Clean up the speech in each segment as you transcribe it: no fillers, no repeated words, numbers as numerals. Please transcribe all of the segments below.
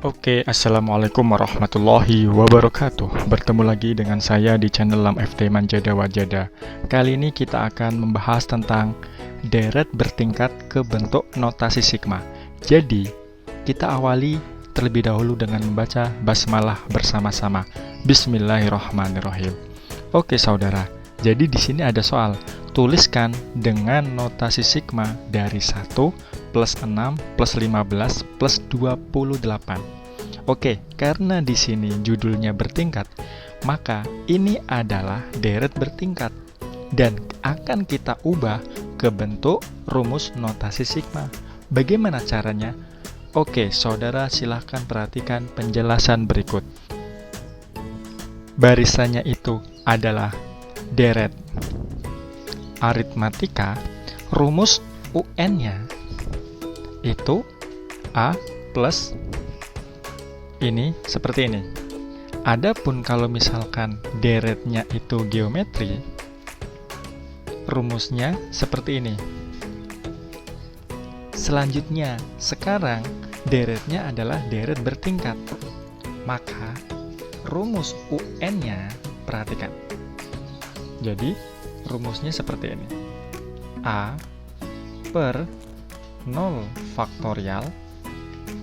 Oke, assalamualaikum warahmatullahi wabarakatuh. Bertemu lagi dengan saya di channel Lam FT Manjada Wajada. Kali ini kita akan membahas tentang deret bertingkat ke bentuk notasi sigma. Jadi, kita awali terlebih dahulu dengan membaca basmalah bersama-sama. Bismillahirrahmanirrahim. Oke, saudara. Jadi di sini ada soal. Tuliskan dengan notasi sigma dari 1 plus 6 plus 15 plus 28. Oke, karena di sini judulnya bertingkat, maka ini adalah deret bertingkat dan akan kita ubah ke bentuk rumus notasi sigma. Bagaimana caranya? Oke, saudara silahkan perhatikan penjelasan berikut. Barisannya itu adalah deret aritmatika, rumus UN-nya itu A plus ini seperti ini. Adapun kalau misalkan deretnya itu geometri, rumusnya seperti ini. Selanjutnya, sekarang deretnya adalah deret bertingkat. Maka rumus UN-nya perhatikan. Jadi, rumusnya seperti ini. A per 0 faktorial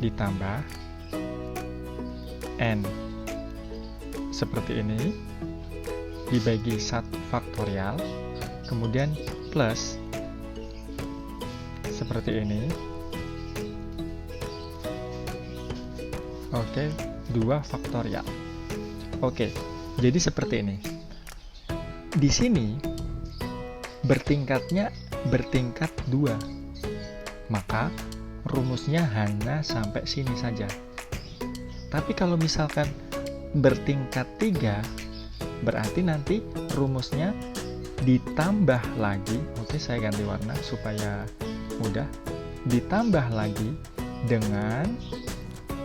ditambah N seperti ini dibagi 1 faktorial, kemudian plus seperti ini. Oke, 2 faktorial. Oke, jadi seperti ini. Di sini bertingkatnya bertingkat 2. Maka rumusnya hanya sampai sini saja. Tapi kalau misalkan bertingkat 3, berarti nanti rumusnya ditambah lagi. Oke, saya ganti warna supaya mudah. Ditambah lagi dengan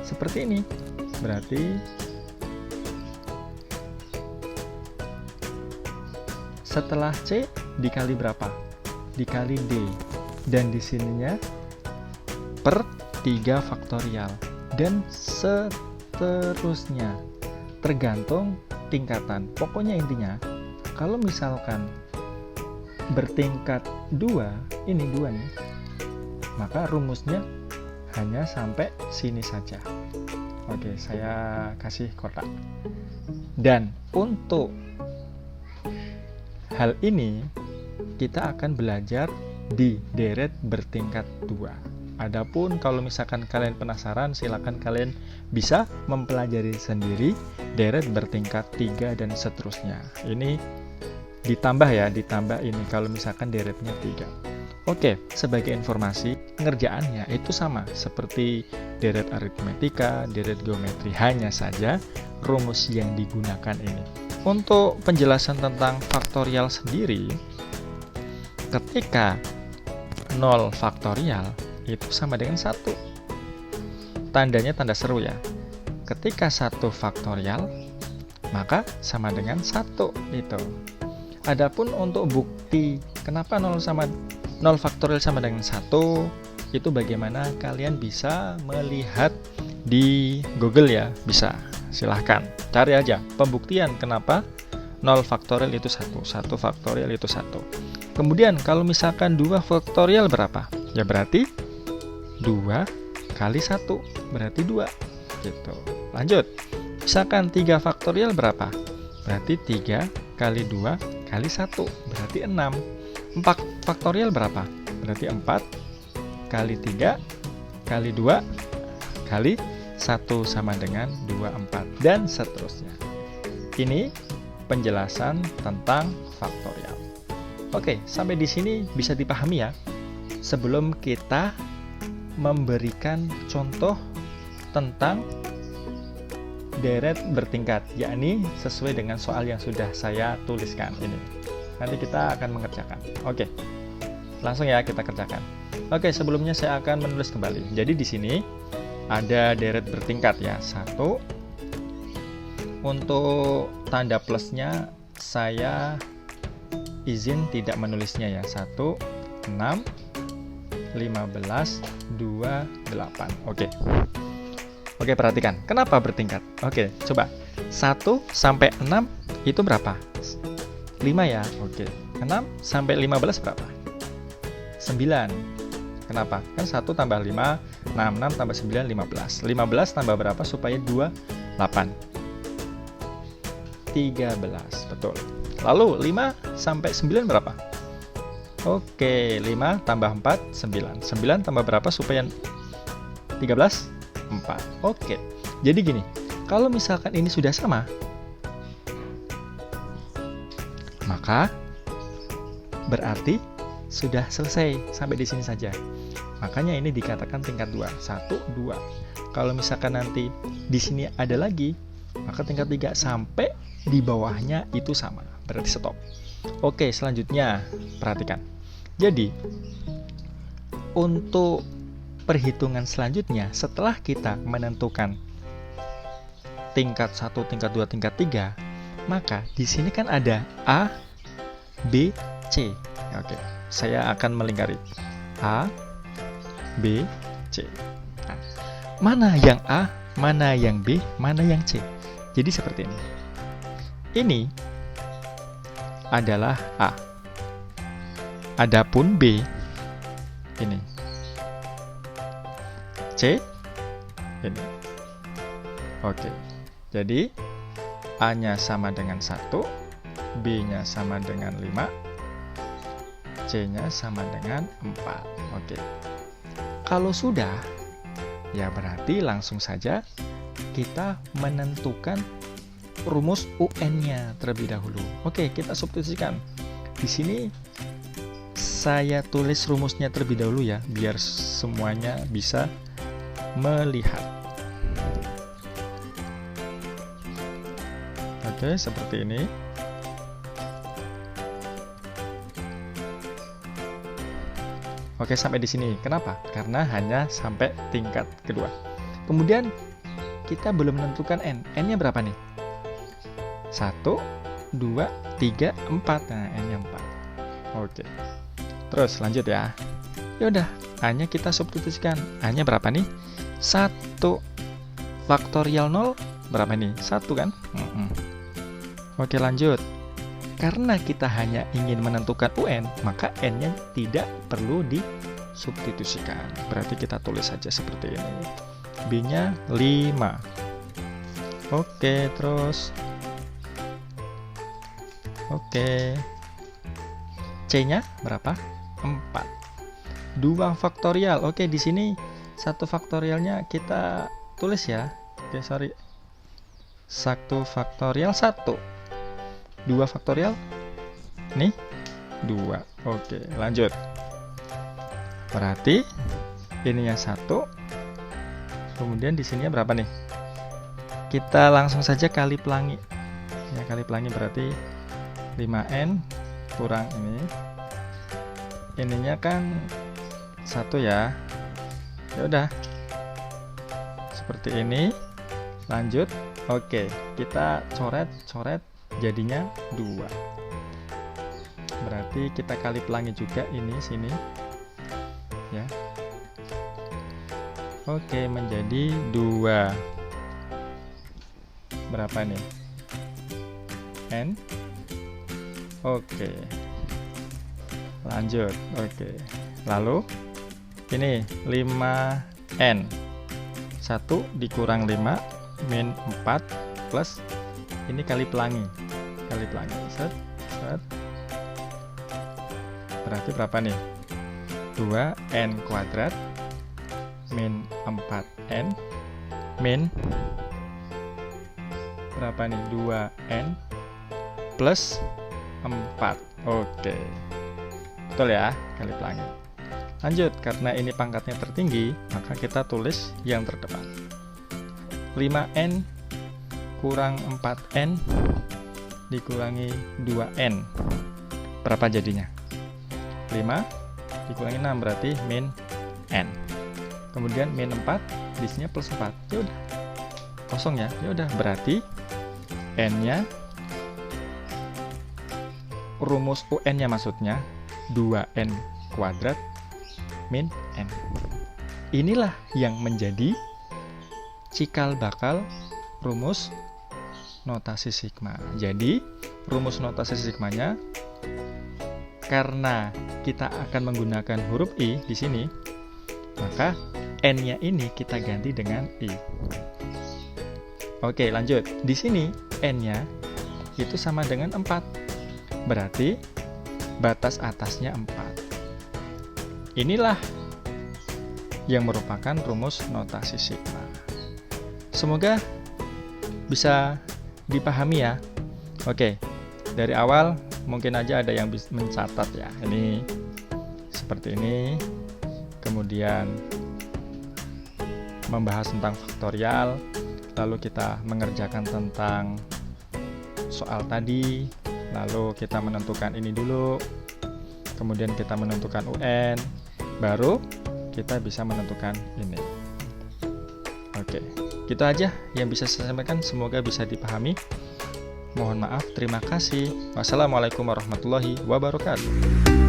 seperti ini. Berarti setelah C dikali berapa? Dikali D. Dan di sininya per 3 faktorial. Dan seterusnya. Tergantung tingkatan. Pokoknya intinya, kalau misalkan bertingkat 2, ini 2 nih, maka rumusnya hanya sampai sini saja. Oke, saya kasih kotak. Dan untuk hal ini kita akan belajar di deret bertingkat 2. Adapun kalau misalkan kalian penasaran, silakan kalian bisa mempelajari sendiri deret bertingkat 3 dan seterusnya. Ini ditambah ya, ditambah ini kalau misalkan deretnya 3. Oke, sebagai informasi, pengerjaannya itu sama seperti deret aritmetika, deret geometri, hanya saja rumus yang digunakan ini. Untuk penjelasan tentang faktorial sendiri, ketika 0 faktorial itu sama dengan 1. Tandanya tanda seru ya. Ketika 1 faktorial, maka sama dengan 1 itu. Adapun untuk bukti kenapa 0 faktorial sama dengan 1, itu bagaimana kalian bisa melihat di Google ya, bisa. Silahkan cari aja pembuktian kenapa 0 faktorial itu 1, 1 faktorial itu 1. Kemudian kalau misalkan 2 faktorial berapa? Ya berarti 2 kali 1 berarti 2 gitu. Lanjut. Misalkan 3 faktorial berapa? Berarti 3 kali 2 kali 1 berarti 6. 4 faktorial berapa? Berarti 4 kali 3 kali 2 kali 1 sama dengan 24 dan seterusnya. Ini penjelasan tentang faktorial. Oke, sampai di sini bisa dipahami ya. Sebelum kita memberikan contoh tentang deret bertingkat, yakni sesuai dengan soal yang sudah saya tuliskan ini. Nanti kita akan mengerjakan. Oke. Langsung ya kita kerjakan. Oke, sebelumnya saya akan menulis kembali. Jadi di sini ada deret bertingkat ya. 1. Untuk tanda plusnya saya izin tidak menulisnya ya. 1, 6, 15, 28. Oke. Oke, perhatikan. Kenapa bertingkat? Oke, coba. 1 sampai 6 itu berapa? 5 ya. Oke. 6 sampai 15 berapa? 9. Kenapa? Kan 1 tambah 5, 6 tambah 9, 15. 15 tambah berapa supaya 2? 8. 13. Betul. Lalu 5 sampai 9 berapa? Oke, 5 tambah 4, 9. 9 tambah berapa supaya 13? 4. Oke. Jadi gini, kalau misalkan ini sudah sama, maka berarti sudah selesai sampai di sini saja. Makanya ini dikatakan tingkat 2. 1, 2. Kalau misalkan nanti di sini ada lagi, maka tingkat 3 sampai di bawahnya itu sama. Berarti stop. Oke, selanjutnya perhatikan. Jadi, untuk perhitungan selanjutnya, setelah kita menentukan tingkat 1, tingkat 2, tingkat 3, maka di sini kan ada A, B, C. Oke, saya akan melingkari A, B, C. Nah, mana yang A, mana yang B, mana yang C. Jadi seperti ini. Ini adalah A. Adapun B ini. C ini. Oke. Jadi A-nya sama dengan 1, B-nya sama dengan 5, C-nya sama dengan 4. Oke. Kalau sudah, ya berarti langsung saja kita menentukan rumus UN-nya terlebih dahulu. Oke, kita substitusikan. Di sini saya tulis rumusnya terlebih dahulu ya, biar semuanya bisa melihat. Oke, seperti ini. Oke, sampai di sini. Kenapa? Karena hanya sampai tingkat kedua. Kemudian kita belum menentukan N. N-nya berapa nih? 1, 2, 3, 4. Nah, N-nya 4. Oke. Terus lanjut ya. Ya udah, A-nya kita substitusikan. A-nya berapa nih? 1 faktorial 0 berapa nih? 1 kan? Oke, lanjut. Karena kita hanya ingin menentukan UN, maka N-nya tidak perlu disubstitusikan. Berarti kita tulis saja seperti ini. B-nya 5. Oke, terus. Oke. C-nya berapa? 4. 2 faktorial. Oke, di sini 1 faktorialnya kita tulis ya. Oke, sorry. 1 faktorial 1. 2 faktorial nih 2. Oke, lanjut. Berarti ininya 1. Kemudian di sini berapa nih? Kita langsung saja kali pelangi. Ya, kali pelangi berarti 5N kurang ini. Ininya kan 1 ya. Ya udah. Seperti ini. Lanjut. Oke, kita coret-coret. Jadinya 2. Berarti kita kali pelangi juga ini sini ya. Oke, menjadi 2. Berapa nih? N. Oke. Lanjut. Oke. Lalu ini 5N. 1 dikurang 5 min 4 plus ini kali pelangi. Kali pelangi. Set. Berarti berapa nih? 2N kuadrat min 4N min berapa nih? 2N plus 4. Oke. Betul ya, kali pelangi. Lanjut, karena ini pangkatnya tertinggi, maka kita tulis yang terdepan. 5N kurang 4N dikurangi 2N. Berapa jadinya? 5 dikurangi 6 berarti min N. Kemudian min 4, di sini plus 4. Ya udah. Kosong ya. Ya udah, berarti N-nya rumus UN-nya maksudnya 2N kuadrat min N. Inilah yang menjadi cikal bakal rumus notasi sigma. Jadi, rumus notasi sigmanya, karena kita akan menggunakan huruf I di sini, maka N-nya ini kita ganti dengan I. Oke, lanjut. Di sini N-nya itu sama dengan 4. Berarti batas atasnya 4. Inilah yang merupakan rumus notasi sigma. Semoga bisa dipahami ya. Oke, dari awal mungkin aja ada yang bisa mencatat ya. Ini seperti ini. Kemudian membahas tentang faktorial, lalu kita mengerjakan tentang soal tadi, lalu kita menentukan ini dulu, kemudian kita menentukan UN, baru kita bisa menentukan ini. Oke, gitu aja yang bisa saya sampaikan, semoga bisa dipahami. Mohon maaf, terima kasih. Wassalamualaikum warahmatullahi wabarakatuh.